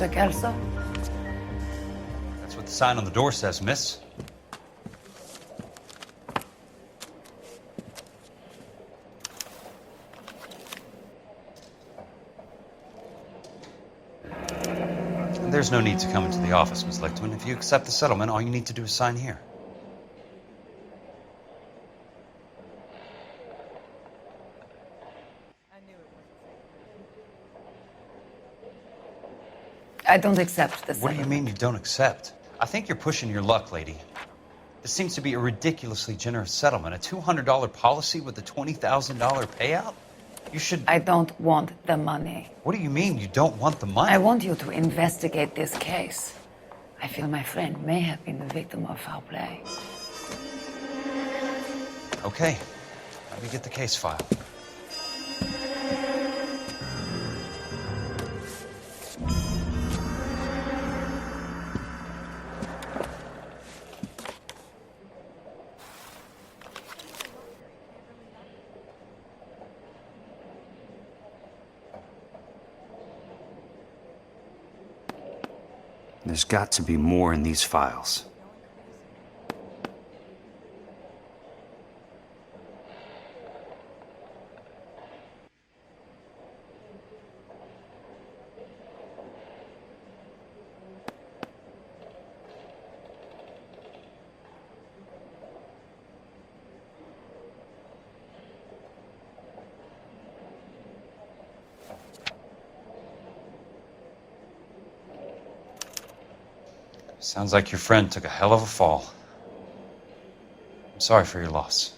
Mr. Kelso? That's what the sign on the door says, miss. And there's no need to come into the office, Miss Lichtman. If you accept the settlement, all you need to do is sign here. I don't accept this. What do you mean you don't accept? I think you're pushing your luck, lady. This seems to be a ridiculously generous settlement. A $200 policy with a $20,000 payout? You should... I don't want the money. What do you mean you don't want the money? I want you to investigate this case. I feel my friend may have been the victim of foul play. Okay. Let me get the case file. There's got to be more in these files. Sounds like your friend took a hell of a fall. I'm sorry for your loss.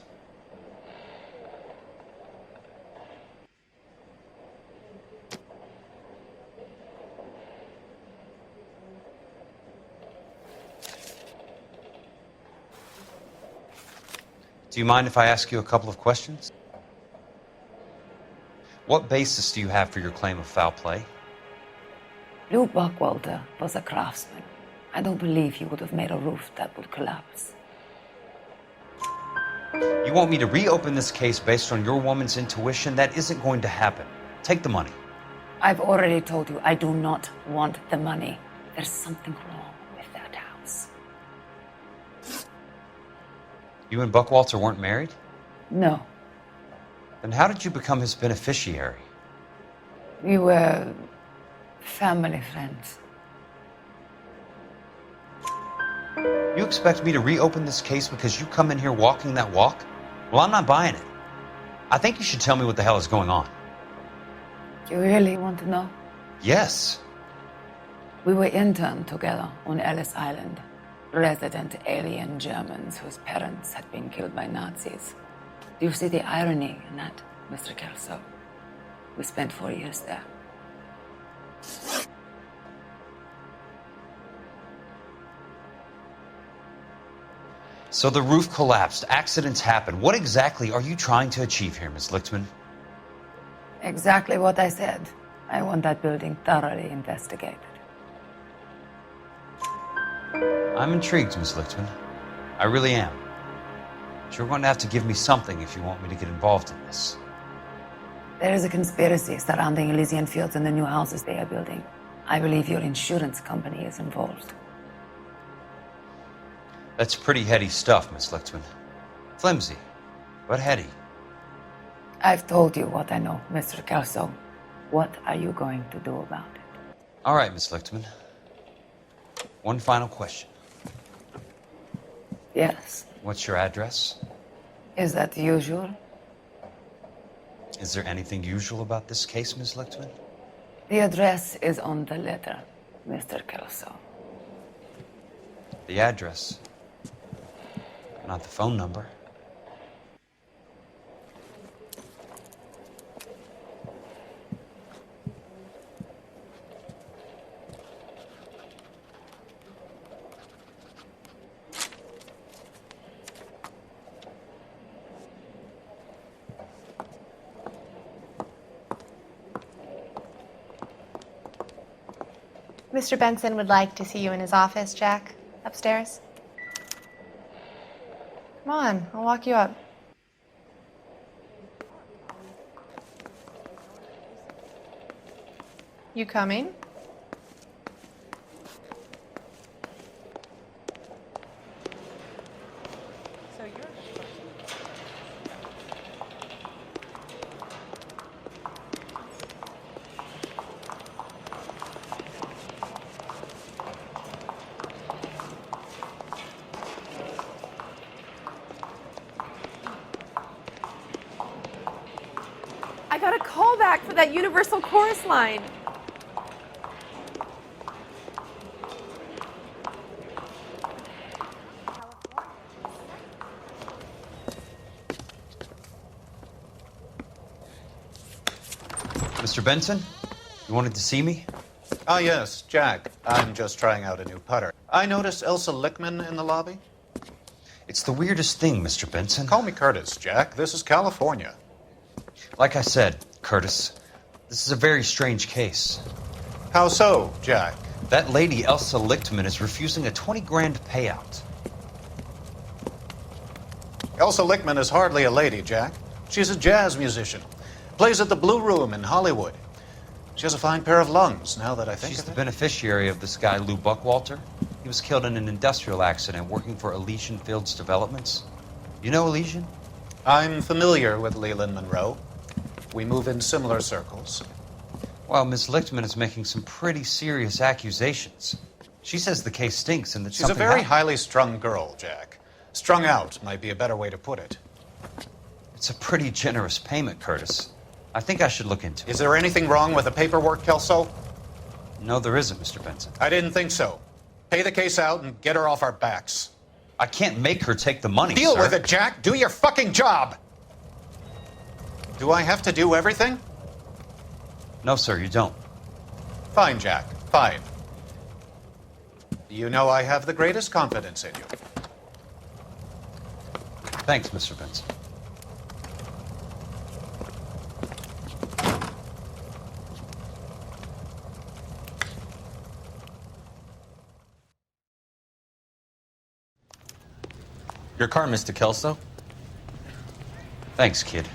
Do you mind if I ask you a couple of questions? What basis do you have for your claim of foul play? Lou Buckwalter was a craftsman. I don't believe he would have made a roof that would collapse. You want me to reopen this case based on your woman's intuition? That isn't going to happen. Take the money. I've already told you I do not want the money. There's something wrong with that house. You and Buckwalter weren't married? No. Then how did you become his beneficiary? We were family friends. You expect me to reopen this case because you come in here walking that walk? Well, I'm not buying it. I think you should tell me what the hell is going on. You really want to know? Yes. We were interned together on Ellis Island. Resident alien Germans whose parents had been killed by Nazis. Do you see the irony in that, Mr. Kelso? We spent 4 years there. So the roof collapsed. Accidents happen. What exactly are you trying to achieve here, Miss Lichtman? Exactly what I said. I want that building thoroughly investigated. I'm intrigued, Miss Lichtman. I really am. But you're going to have to give me something if you want me to get involved in this. There is a conspiracy surrounding Elysian Fields and the new houses they are building. I believe your insurance company is involved. That's pretty heady stuff, Miss Lichtman. Flimsy, but heady. I've told you what I know, Mr. Kelso. What are you going to do about it? All right, Miss Lichtman. One final question. Yes. What's your address? Is that usual? Is there anything usual about this case, Miss Lichtman? The address is on the letter, Mr. Kelso. The address, not the phone number. Mr. Benson would like to see you in his office, Jack. Upstairs. Come on, I'll walk you up. You coming? got a call back for that Universal Chorus line. Mr. Benson, you wanted to see me? Ah, yes, Jack. I'm just trying out a new putter. I noticed Elsa Lickman in the lobby. It's the weirdest thing, Mr. Benson. Call me Curtis, Jack. This is California. Like I said, Curtis, this is a very strange case. How so, Jack? That lady, Elsa Lichtman, is refusing a 20 grand payout. Elsa Lickman is hardly a lady, Jack. She's a jazz musician. Plays at the Blue Room in Hollywood. She has a fine pair of lungs, now that I think She's of the it. beneficiary of this guy, Lou Buckwalter. He was killed in an industrial accident working for Elysian Fields Developments. You know Elysian? I'm familiar with Leland Monroe. We move in similar circles. Well, Miss Lichtman is making some pretty serious accusations. She says the case stinks and that She's a something very happened. highly strung girl, Jack. Strung out might be a better way to put it. It's a pretty generous payment, Curtis. I think I should look into it. Is there anything wrong with the paperwork, Kelso? No, there isn't, Mr. Benson. I didn't think so. Pay the case out and get her off our backs. I can't make her take the money, Deal sir. with it, Jack. Do your fucking job. Do I have to do everything? No, sir, you don't. Fine, Jack. Fine. You know I have the greatest confidence in you. Thanks, Mr. Benson. Your car, Mr. Kelso. Thanks, kid.